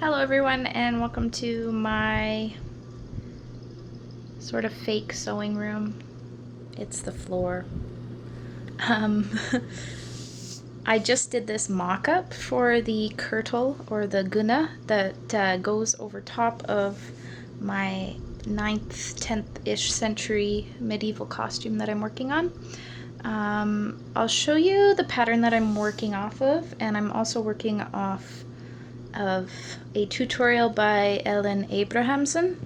Hello everyone, and welcome to my sort of fake sewing room. It's the floor. I just did this mock-up for the kirtle or the guna that goes over top of my 9th, 10th-ish century medieval costume that I'm working on. I'll show you the pattern that I'm working off of, and I'm also working off of a tutorial by Ellen Abrahamson.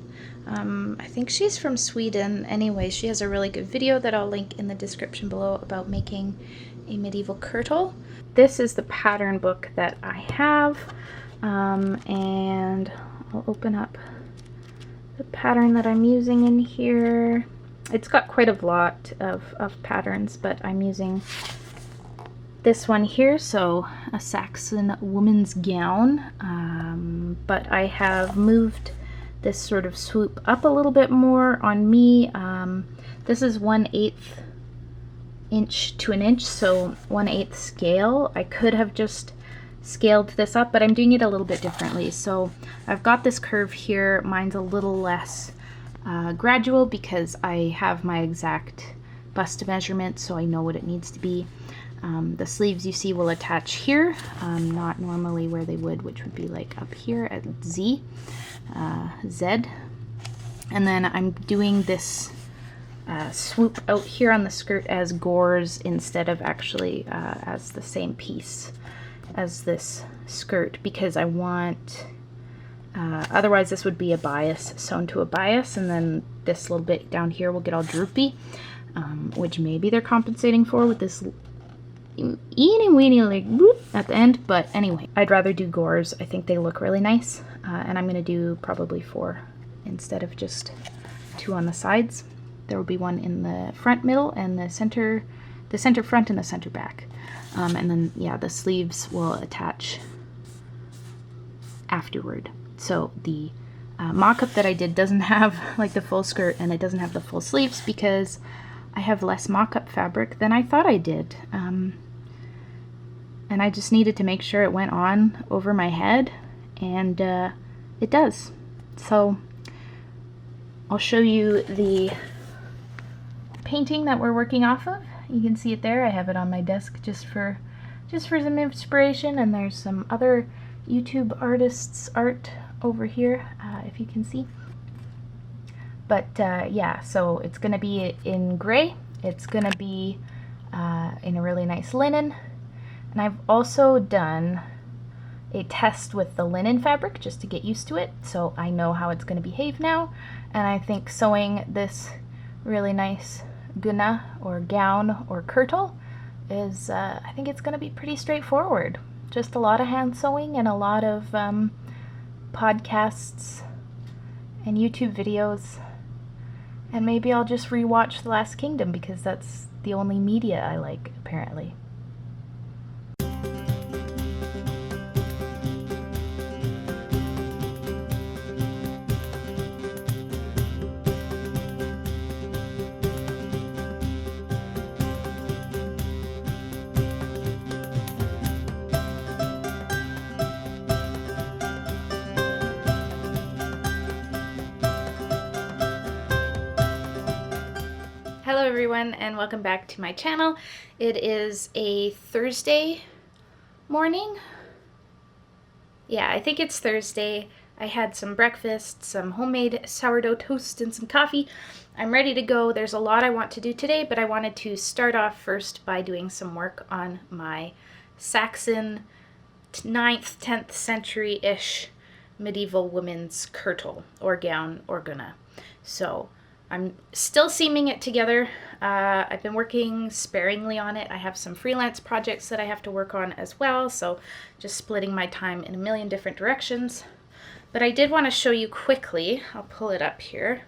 I think she's from Sweden. Anyway, she has a really good video that I'll link in the description below about making a medieval kirtle. This is the pattern book that I have, and I'll open up the pattern that I'm using in here. It's got quite a lot of patterns, but I'm using this one here, so a Saxon woman's gown, but I have moved this sort of swoop up a little bit more on me. This is 1/8 inch to an inch, so 1/8 scale. I could have just scaled this up, but I'm doing it a little bit differently. So I've got this curve here. Mine's a little less gradual because I have my exact bust measurement, so I know what it needs to be. The sleeves you see will attach here, not normally where they would, which would be like up here at Z. And then I'm doing this swoop out here on the skirt as gores instead of actually as the same piece as this skirt, because I want, otherwise this would be a bias, sewn to a bias, and then this little bit down here will get all droopy, which maybe they're compensating for with this eeny weeny like whoop at the end. But anyway, I'd rather do gores. I think they look really nice, and I'm gonna do probably 4 instead of just 2 on the sides. There will be 1 in the front middle and the center front and the center back, and then yeah, the sleeves will attach afterward. So the mock-up that I did doesn't have like the full skirt, and it doesn't have the full sleeves because I have less mock-up fabric than I thought I did. And I just needed to make sure it went on over my head, and it does. So I'll show you the painting that we're working off of. You can see it there. I have it on my desk just for some inspiration, and there's some other YouTube artists' art over here, if you can see. But yeah, so it's gonna be in gray. It's gonna be in a really nice linen. And I've also done a test with the linen fabric just to get used to it, so I know how it's going to behave now. And I think sewing this really nice guna or gown or kirtle is, I think it's going to be pretty straightforward. Just a lot of hand sewing and a lot of podcasts and YouTube videos. And maybe I'll just rewatch The Last Kingdom because that's the only media I like, apparently. Hello everyone, and welcome back to my channel. It is a Thursday morning. Yeah, I think it's Thursday. I had some breakfast, some homemade sourdough toast, and some coffee. I'm ready to go. There's a lot I want to do today, but I wanted to start off first by doing some work on my Saxon 9th, 10th century-ish medieval women's kirtle or gown or guna. So I'm still seaming it together. I've been working sparingly on it. I have some freelance projects that I have to work on as well, so just splitting my time in a million different directions. But I did want to show you quickly, I'll pull it up here.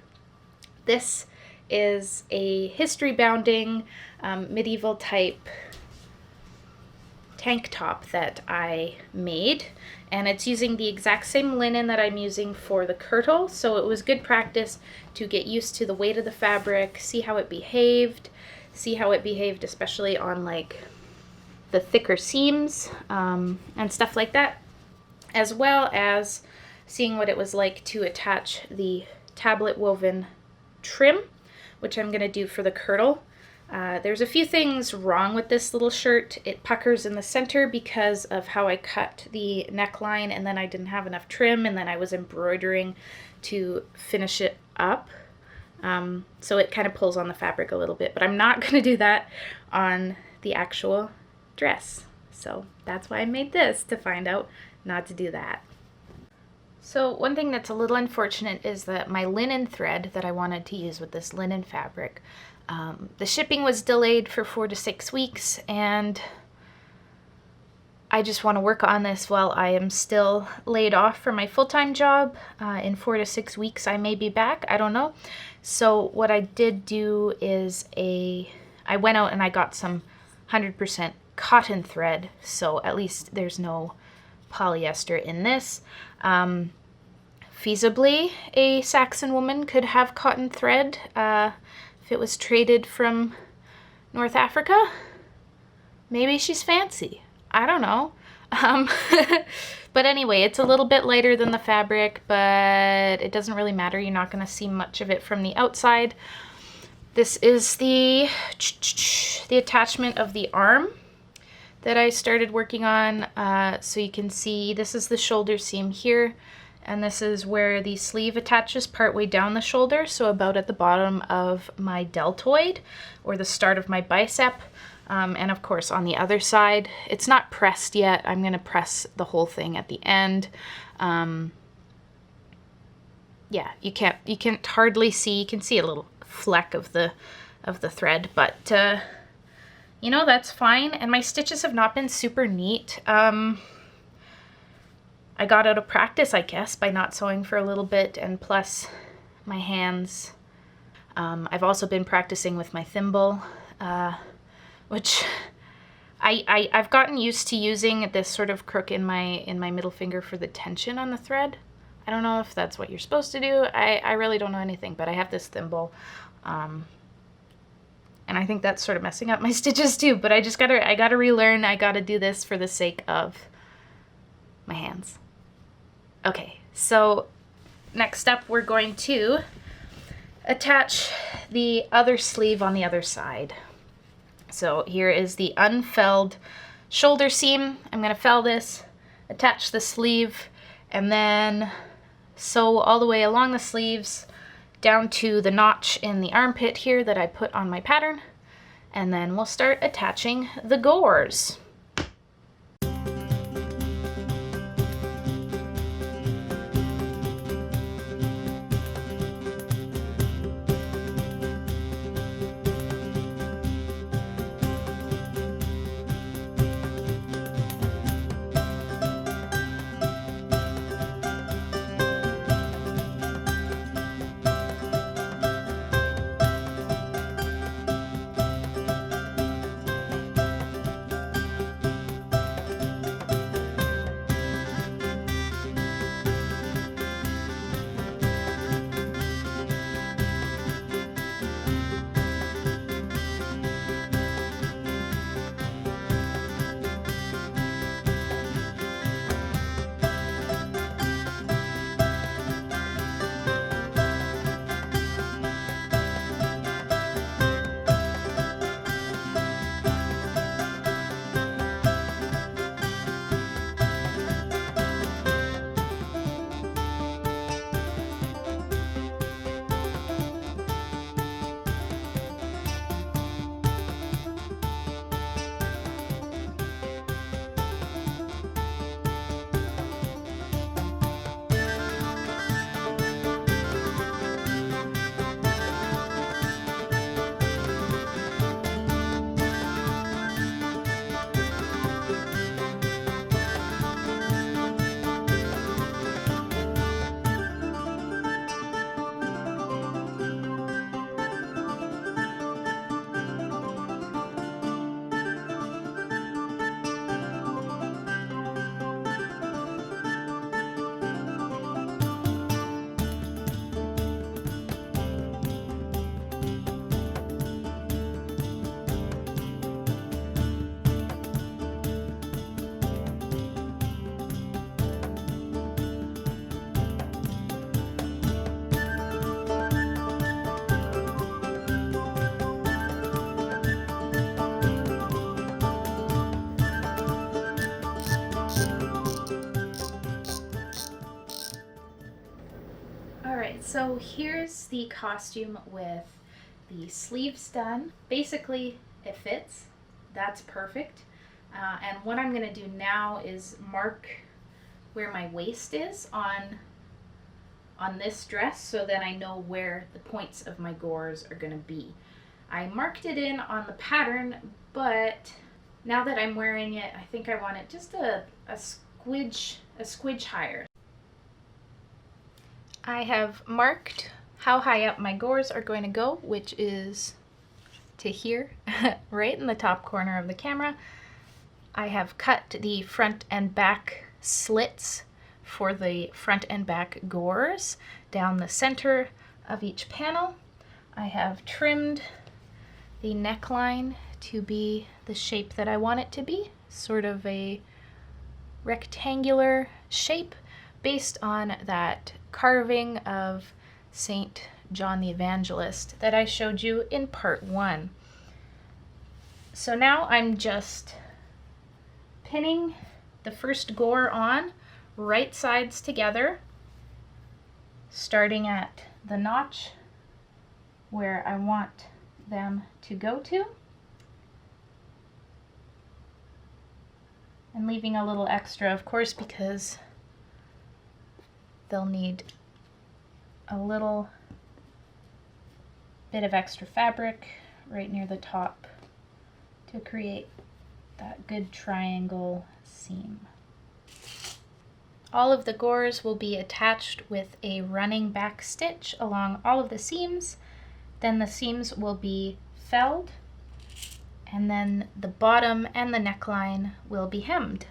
This is a history-bounding medieval type tank top that I made, and it's using the exact same linen that I'm using for the kirtle, so it was good practice to get used to the weight of the fabric, see how it behaved especially on like the thicker seams and stuff like that. as well as seeing what it was like to attach the tablet woven trim, which I'm going to do for the kirtle. There's a few things wrong with this little shirt. It puckers in the center because of how I cut the neckline, and then I didn't have enough trim, and then I was embroidering to finish it up. So it kind of pulls on the fabric a little bit, but I'm not going to do that on the actual dress. So that's why I made this, to find out not to do that. So one thing that's a little unfortunate is that my linen thread that I wanted to use with this linen fabric, the shipping was delayed for 4 to 6 weeks, and I just want to work on this while I am still laid off from my full-time job. In 4 to 6 weeks I may be back, I don't know. So what I did do is I went out and I got some 100% cotton thread, so at least there's no polyester in this. Feasibly, a Saxon woman could have cotton thread if it was traded from North Africa. Maybe she's fancy. I don't know. But anyway, it's a little bit lighter than the fabric, but it doesn't really matter. You're not going to see much of it from the outside. This is the attachment of the arm that I started working on. So you can see this is the shoulder seam here, and this is where the sleeve attaches partway down the shoulder, so about at the bottom of my deltoid, or the start of my bicep. And of course on the other side, it's not pressed yet. I'm going to press the whole thing at the end. Yeah, you can't hardly see. You can see a little fleck of the thread, but you know, that's fine. And my stitches have not been super neat. I got out of practice, I guess, by not sewing for a little bit, and plus my hands. I've also been practicing with my thimble, which I've gotten used to using this sort of crook in my middle finger for the tension on the thread. I don't know if that's what you're supposed to do. I really don't know anything, but I have this thimble, and I think that's sort of messing up my stitches too. But I gotta relearn. I gotta do this for the sake of my hands. Okay, so next up we're going to attach the other sleeve on the other side. So here is the unfelled shoulder seam. I'm going to fell this, attach the sleeve, and then sew all the way along the sleeves down to the notch in the armpit here that I put on my pattern, and then we'll start attaching the gores. Alright, so here's the costume with the sleeves done. Basically, it fits. That's perfect. And what I'm going to do now is mark where my waist is on this dress so that I know where the points of my gores are going to be. I marked it in on the pattern, but now that I'm wearing it, I think I want it just a squidge higher. I have marked how high up my gores are going to go, which is to here, right in the top corner of the camera. I have cut the front and back slits for the front and back gores down the center of each panel. I have trimmed the neckline to be the shape that I want it to be, sort of a rectangular shape based on that carving of Saint John the Evangelist that I showed you in part 1. So now I'm just pinning the first gore on, right sides together, starting at the notch where I want them to go to, and leaving a little extra, of course, because they'll need a little bit of extra fabric right near the top to create that good triangle seam. All of the gores will be attached with a running back stitch along all of the seams. Then the seams will be felled, and then the bottom and the neckline will be hemmed.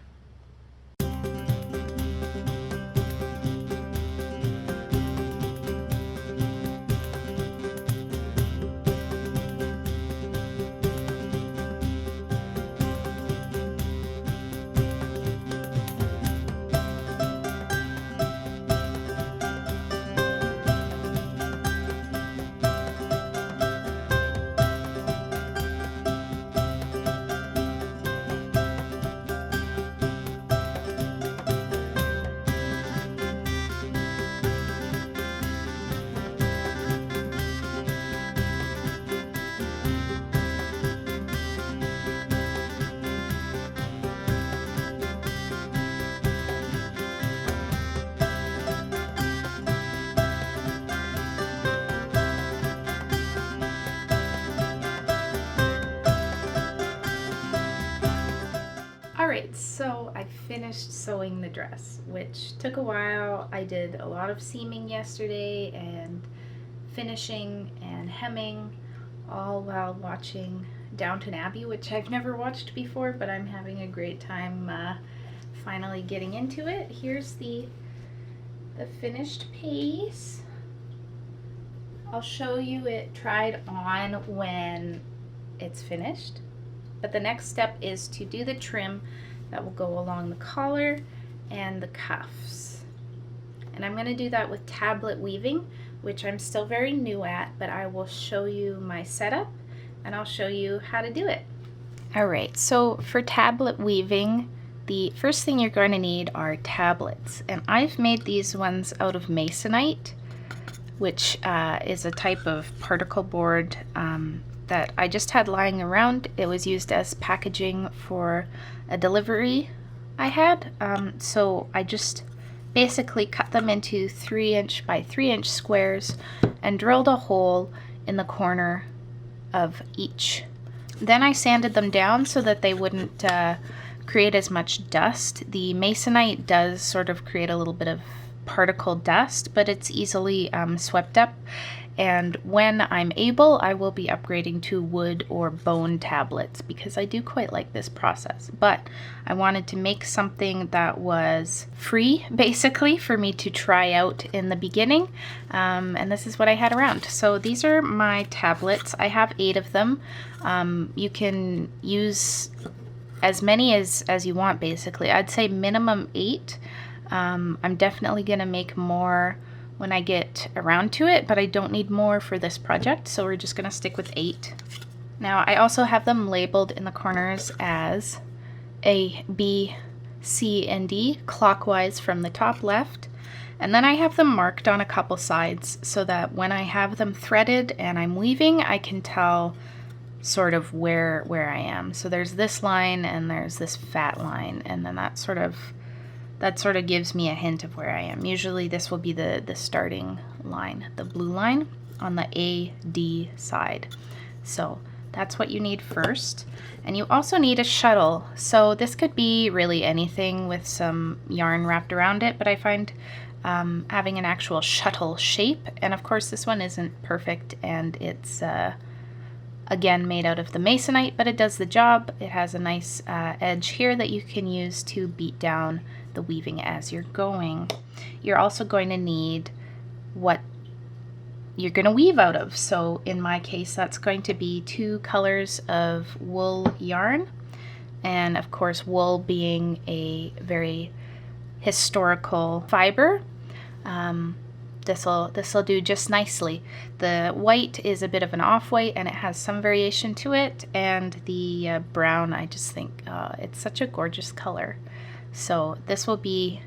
Alright, so I finished sewing the dress, which took a while. I did a lot of seaming yesterday and finishing and hemming, all while watching Downton Abbey, which I've never watched before, but I'm having a great time finally getting into it. Here's the finished piece. I'll show you it tried on when it's finished. But the next step is to do the trim that will go along the collar and the cuffs. And I'm going to do that with tablet weaving, which I'm still very new at, but I will show you my setup and I'll show you how to do it. Alright, so for tablet weaving, the first thing you're going to need are tablets. And I've made these ones out of masonite, which is a type of particle board that I just had lying around. It was used as packaging for a delivery I had. So I just basically cut them into 3" by 3" squares and drilled a hole in the corner of each. Then I sanded them down so that they wouldn't create as much dust. The masonite does sort of create a little bit of particle dust, but it's easily swept up. And when I'm able, I will be upgrading to wood or bone tablets because I do quite like this process. But I wanted to make something that was free, basically, for me to try out in the beginning. And this is what I had around. So these are my tablets. I have 8 of them. You can use as many as you want, basically. I'd say minimum 8. I'm definitely going to make more when I get around to it, but I don't need more for this project, so we're just gonna stick with 8. Now I also have them labeled in the corners as A, B, C, and D, clockwise from the top left. And then I have them marked on a couple sides so that when I have them threaded and I'm weaving, I can tell sort of where I am. So there's this line and there's this fat line, and then that sort of gives me a hint of where I am. Usually this will be the starting line, the blue line on the AD side. So that's what you need first. And you also need a shuttle. So this could be really anything with some yarn wrapped around it, but I find having an actual shuttle shape, and of course this one isn't perfect, and it's again made out of the masonite, but it does the job. It has a nice edge here that you can use to beat down the weaving as you're going. You're also going to need what you're going to weave out of. So in my case, that's going to be 2 colors of wool yarn, and of course wool being a very historical fiber, this'll do just nicely. The white is a bit of an off-white and it has some variation to it, and the brown, I just think it's such a gorgeous color. So this will be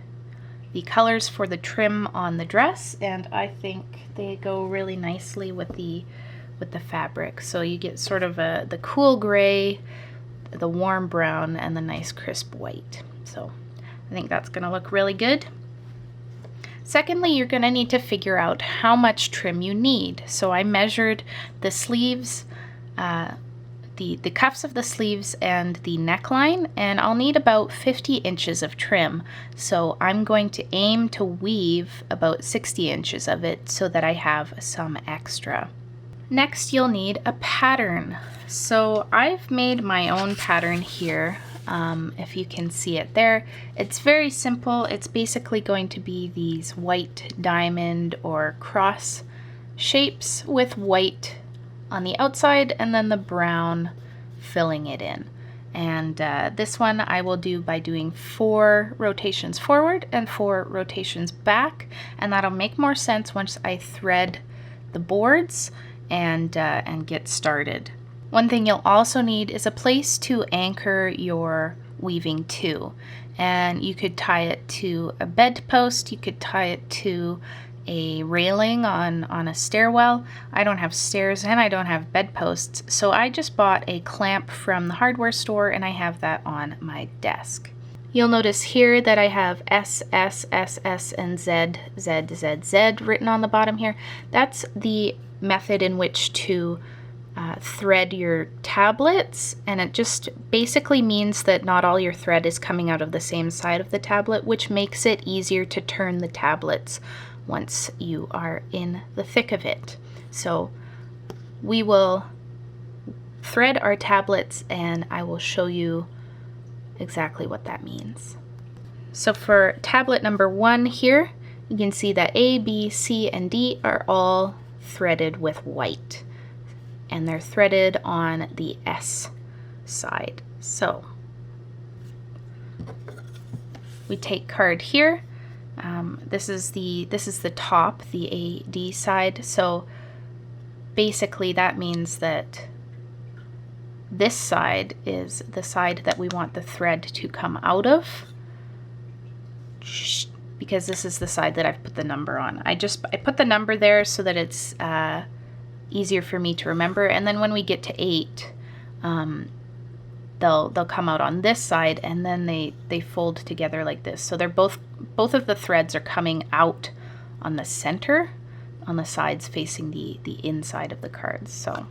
the colors for the trim on the dress, and I think they go really nicely with the fabric. So you get sort of the cool gray, the warm brown, and the nice crisp white. So I think that's going to look really good. Secondly, you're going to need to figure out how much trim you need. So I measured the sleeves, the cuffs of the sleeves and the neckline, and I'll need about 50 inches of trim. So I'm going to aim to weave about 60 inches of it so that I have some extra. Next, you'll need a pattern. So I've made my own pattern here. If you can see it there, it's very simple. It's basically going to be these white diamond or cross shapes with white on the outside and then the brown filling it in. And this one I will do by doing 4 rotations forward and 4 rotations back, and that'll make more sense once I thread the boards and get started. One thing you'll also need is a place to anchor your weaving to, and you could tie it to a bedpost, you could tie it to a railing on a stairwell. I don't have stairs and I don't have bedposts, so I just bought a clamp from the hardware store and I have that on my desk. You'll notice here that I have S, S, S, S, and Z, Z, Z, Z written on the bottom here. That's the method in which to thread your tablets, and it just basically means that not all your thread is coming out of the same side of the tablet, which makes it easier to turn the tablets once you are in the thick of it. So we will thread our tablets and I will show you exactly what that means. So for tablet number 1 here, you can see that A, B, C, and D are all threaded with white, and they're threaded on the S side. So we take card here. This is the top, the AD side. So basically that means that this side is the side that we want the thread to come out of, because this is the side that I've put the number on. I put the number there so that it's easier for me to remember, and then when we get to 8, they'll come out on this side, and then they fold together like this. So they're both of the threads are coming out on the center, on the sides facing the inside of the cards. So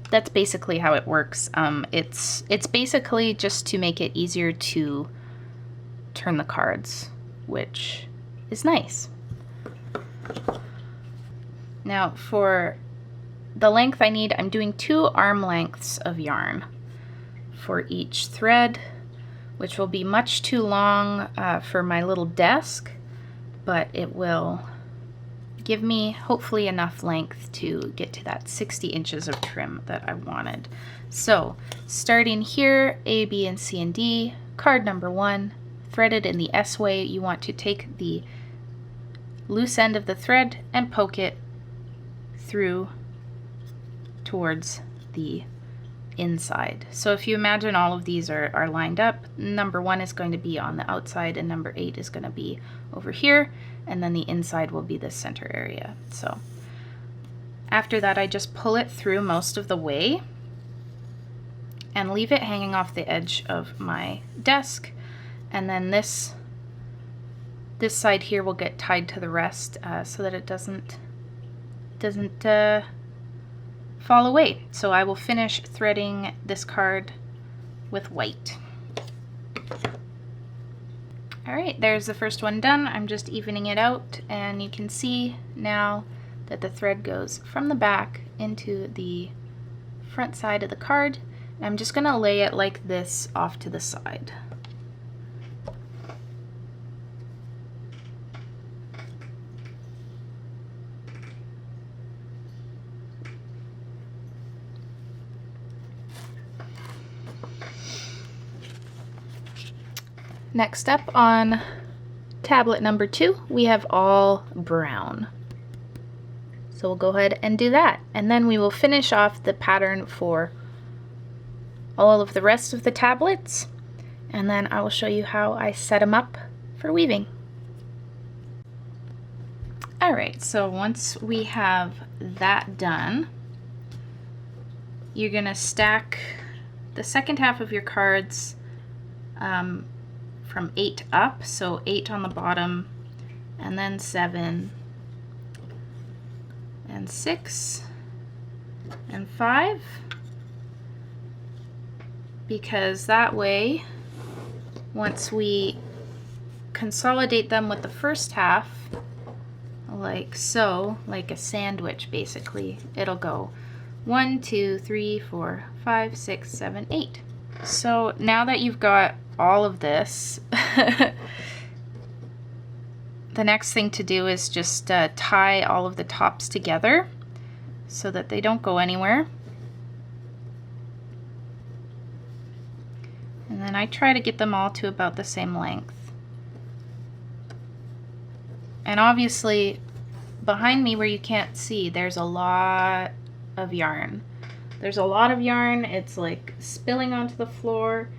that's basically how it works. It's basically just to make it easier to turn the cards, which is nice. Now for the length I need, I'm doing 2 arm lengths of yarn for each thread, which will be much too long for my little desk, but it will give me hopefully enough length to get to that 60 inches of trim that I wanted. So starting here, A, B, and C, and D, card number 1, threaded in the S way, you want to take the loose end of the thread and poke it through towards the inside. So if you imagine all of these are lined up, number 1 is going to be on the outside and number 8 is going to be over here, and then the inside will be the center area. So after that, I just pull it through most of the way and leave it hanging off the edge of my desk, and then this side here will get tied to the rest so that it doesn't fall away. So I will finish threading this card with white. All right, there's the first one done. I'm just evening it out, and you can see now that the thread goes from the back into the front side of the card. I'm just gonna lay it like this off to the side. Next up on tablet number 2, we have all brown. So we'll go ahead and do that. And then we will finish off the pattern for all of the rest of the tablets. And then I will show you how I set them up for weaving. All right, so once we have that done, you're gonna stack the second half of your cards from 8 up, so 8 on the bottom, and then 7, and 6, and 5, because that way, once we consolidate them with the first half, like so, like a sandwich basically, it'll go 1, 2, 3, 4, 5, 6, 7, 8. So now that you've got all of this, the next thing to do is just tie all of the tops together so that they don't go anywhere. And then I try to get them all to about the same length. And obviously, behind me where you can't see, there's a lot of yarn. There's a lot of yarn. It's like spilling onto the floor.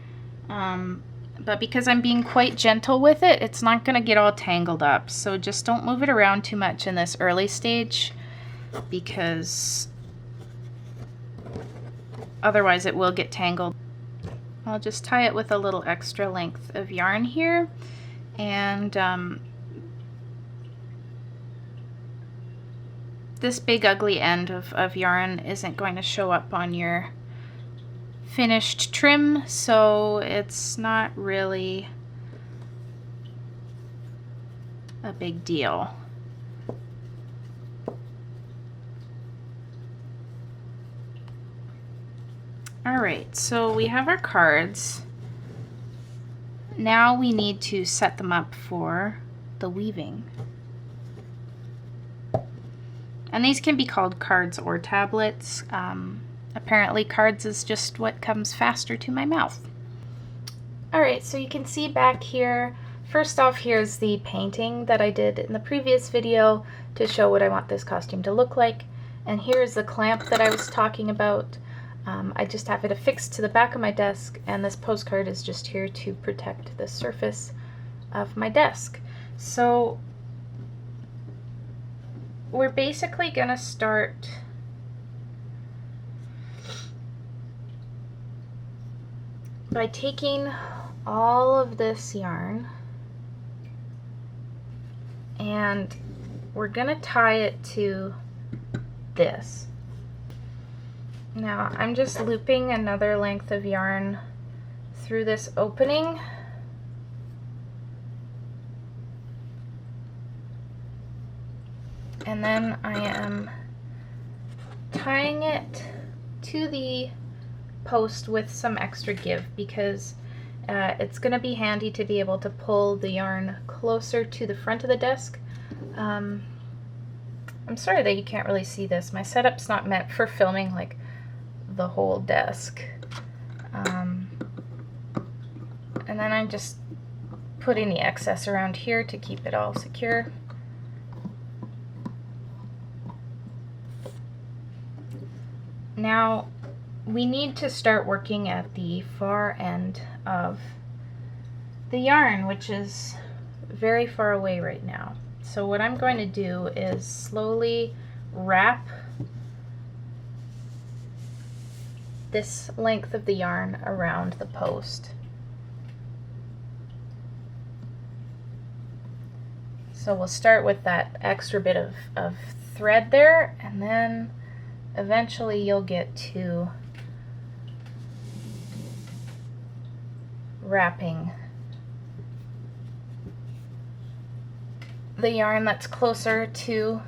But because I'm being quite gentle with it, it's not going to get all tangled up. So just don't move it around too much in this early stage, because otherwise it will get tangled. I'll just tie it with a little extra length of yarn here, and this big ugly end of yarn isn't going to show up on your finished trim, so it's not really a big deal. All right, so we have our cards. Now we need to set them up for the weaving. And these can be called cards or tablets. Apparently cards is just what comes faster to my mouth. All right, so you can see back here, first off, here's the painting that I did in the previous video to show what I want this costume to look like. And here's the clamp that I was talking about. I just have it affixed to the back of my desk, and this postcard is just here to protect the surface of my desk. So we're basically gonna start by taking all of this yarn, and we're gonna tie it to this. Now I'm just looping another length of yarn through this opening, and then I am tying it to the post with some extra give, because it's going to be handy to be able to pull the yarn closer to the front of the desk. I'm sorry that you can't really see this. My setup's not meant for filming like the whole desk. And then I'm just putting the excess around here to keep it all secure. Now, we need to start working at the far end of the yarn, which is very far away right now. So what I'm going to do is slowly wrap this length of the yarn around the post. So we'll start with that extra bit of thread there, and then eventually you'll get to wrapping the yarn that's closer to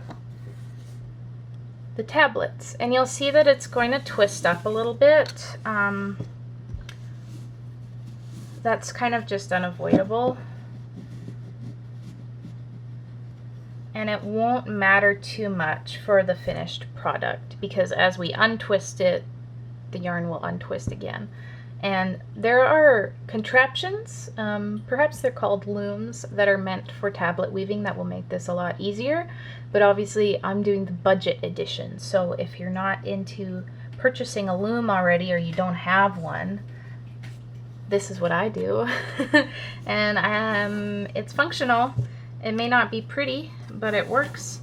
the tablets. And you'll see that it's going to twist up a little bit. That's kind of just unavoidable. And it won't matter too much for the finished product, because as we untwist it, the yarn will untwist again. And there are contraptions, perhaps they're called looms, that are meant for tablet weaving that will make this a lot easier. But obviously I'm doing the budget edition, so if you're not into purchasing a loom already, or you don't have one, this is what I do. And it's functional. It may not be pretty, but it works.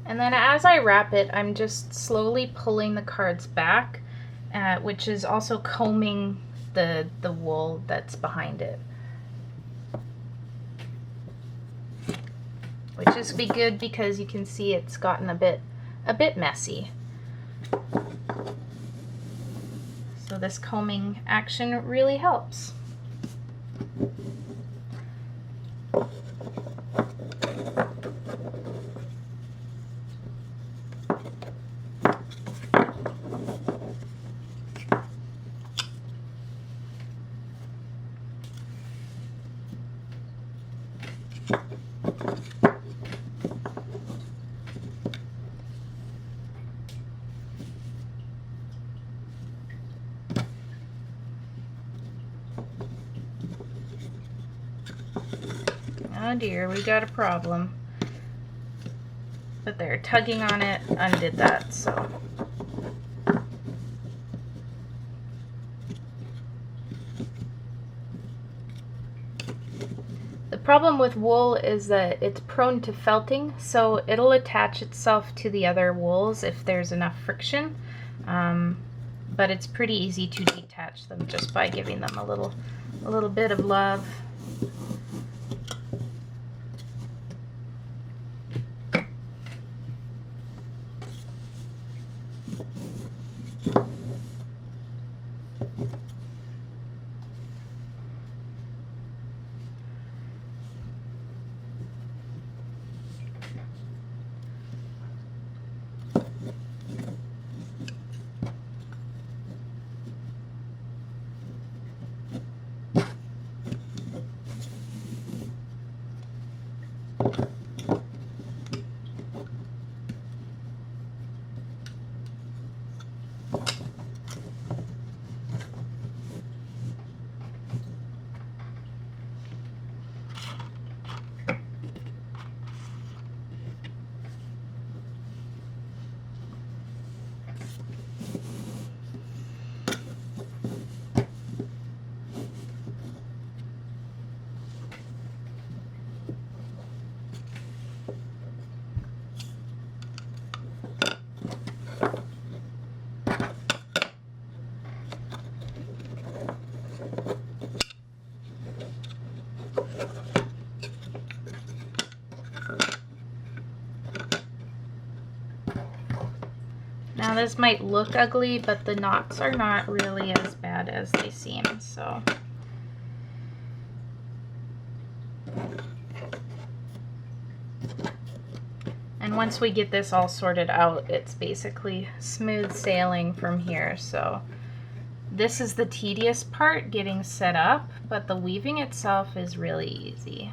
And then as I wrap it, I'm just slowly pulling the cards back, which is also combing the wool that's behind it. Which is good because you can see it's gotten a bit messy. So this combing action really helps. Oh dear, we got a problem. But there, tugging on it undid that, so. The problem with wool is that it's prone to felting, so it'll attach itself to the other wools if there's enough friction. But it's pretty easy to detach them just by giving them a little bit of love. Now this might look ugly, but the knots are not really as bad as they seem, so. And once we get this all sorted out, it's basically smooth sailing from here. So this is the tedious part, getting set up, but the weaving itself is really easy.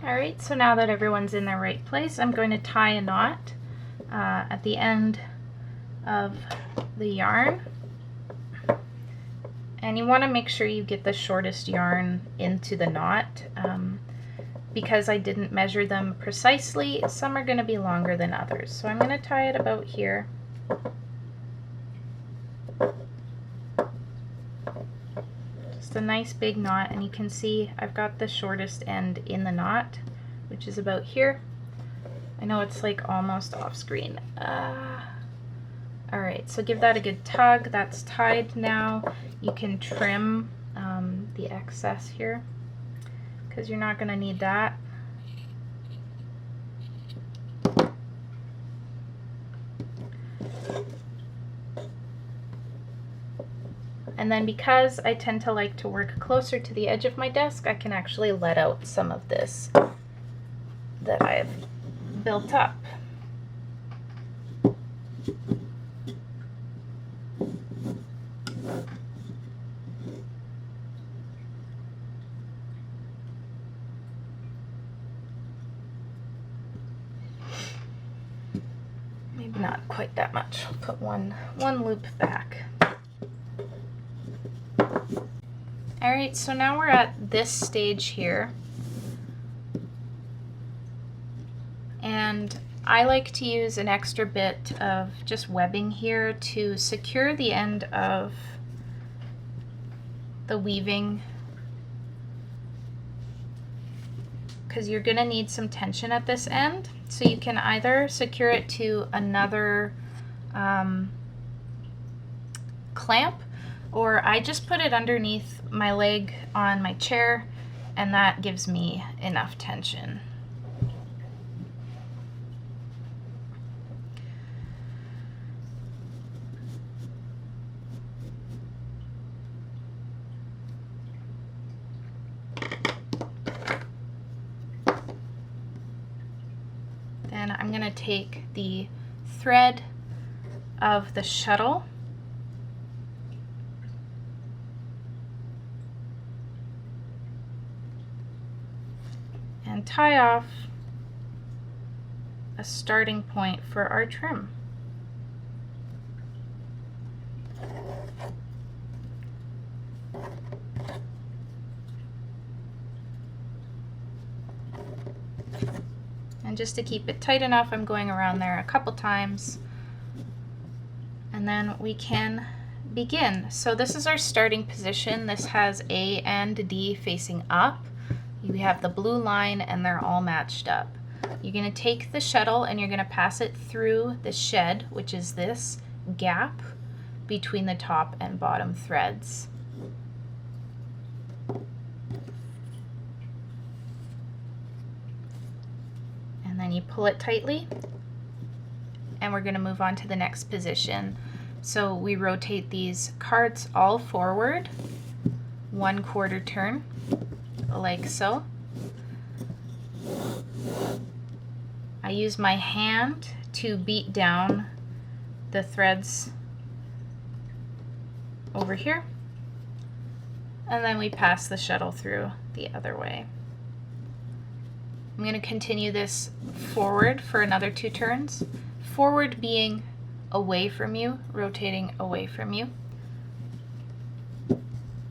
Alright, so now that everyone's in their right place, I'm going to tie a knot at the end of the yarn. And you want to make sure you get the shortest yarn into the knot. Because I didn't measure them precisely, some are going to be longer than others. So I'm going to tie it about here. Just a nice big knot, and you can see I've got the shortest end in the knot, which is about here. I know it's like almost off screen. Alright, so give that a good tug. That's tied now. You can trim the excess here, because you're not going to need that. And then because I tend to like to work closer to the edge of my desk, I can actually let out some of this that I've built up. Maybe not quite that much. I'll put one loop back. Alright, so now we're at this stage here. And I like to use an extra bit of just webbing here to secure the end of the weaving, because you're going to need some tension at this end. So you can either secure it to another clamp, or I just put it underneath my leg on my chair, and that gives me enough tension. Then I'm going to take the thread of the shuttle and tie off a starting point for our trim. And just to keep it tight enough, I'm going around there a couple times, and then we can begin. So this is our starting position. This has A and D facing up. You have the blue line and they're all matched up. You're going to take the shuttle and you're going to pass it through the shed, which is this gap between the top and bottom threads. And then you pull it tightly, and we're going to move on to the next position. So we rotate these cards all forward 1/4 turn, like so. I use my hand to beat down the threads over here, and then we pass the shuttle through the other way. I'm going to continue this forward for another 2 turns, forward being away from you, rotating away from you.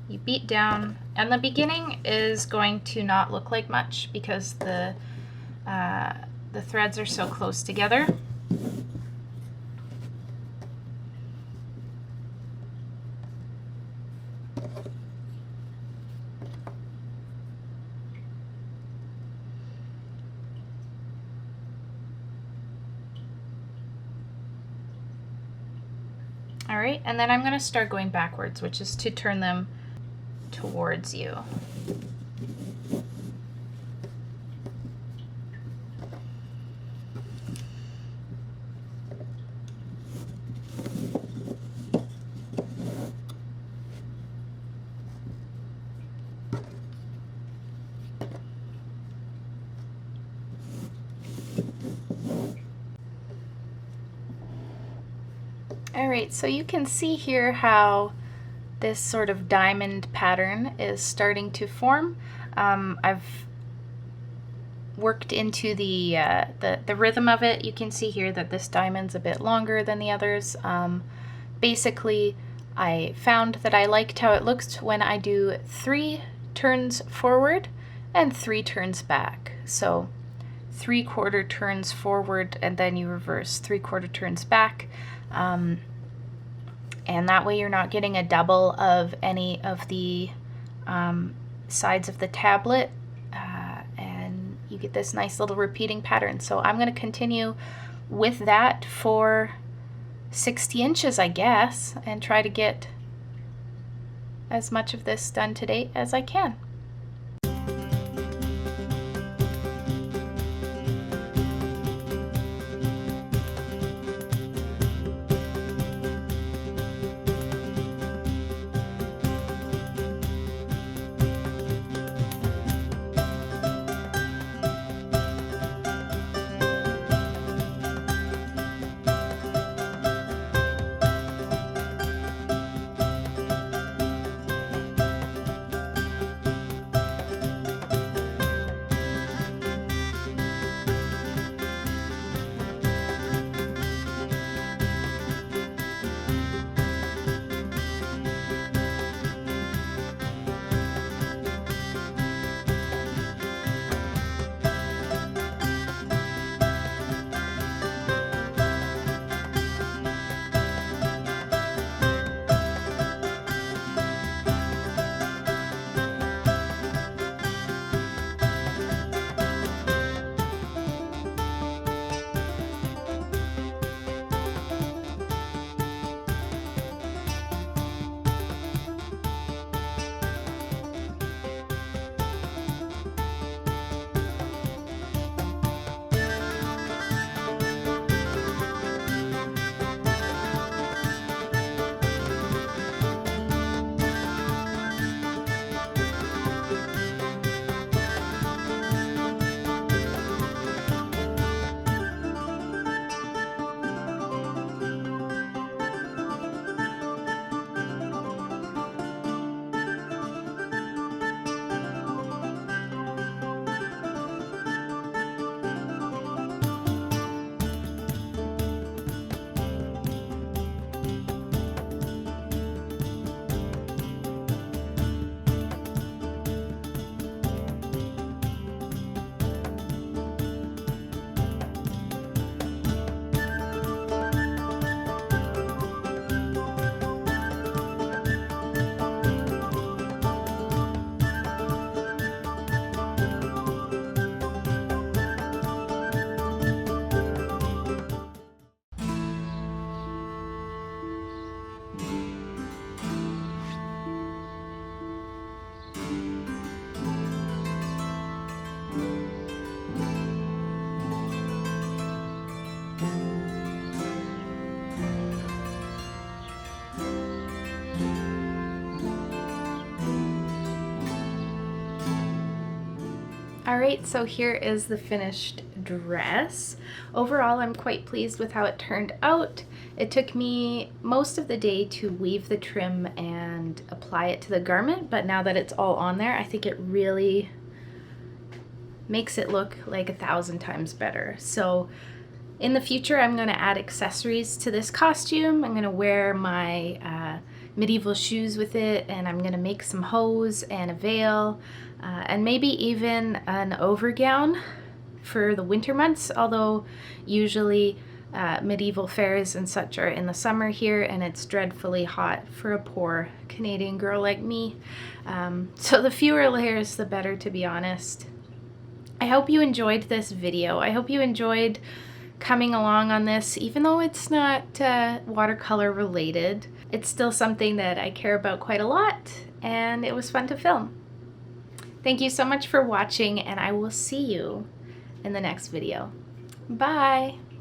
You beat down, and the beginning is going to not look like much because the threads are so close together. All right, and then I'm going to start going backwards, which is to turn them towards you. Alright, so you can see here how this sort of diamond pattern is starting to form. I've worked into the rhythm of it. You can see here that this diamond's a bit longer than the others. Basically, I found that I liked how it looks when I do 3 turns forward and 3 turns back. So 3/4 turns forward and then you reverse 3/4 turns back. And that way you're not getting a double of any of the sides of the tablet, and you get this nice little repeating pattern. So I'm going to continue with that for 60 inches, I guess, and try to get as much of this done today as I can. Alright, so here is the finished dress. Overall, I'm quite pleased with how it turned out. It took me most of the day to weave the trim and apply it to the garment, but now that it's all on there, I think it really makes it look like 1,000 times better. So in the future, I'm going to add accessories to this costume. I'm going to wear my medieval shoes with it, and I'm going to make some hose and a veil, and maybe even an overgown for the winter months, although usually medieval fairs and such are in the summer here, and it's dreadfully hot for a poor Canadian girl like me. So the fewer layers, the better, to be honest. I hope you enjoyed this video. I hope you enjoyed coming along on this, even though it's not watercolor related. It's still something that I care about quite a lot, and it was fun to film. Thank you so much for watching, and I will see you in the next video. Bye!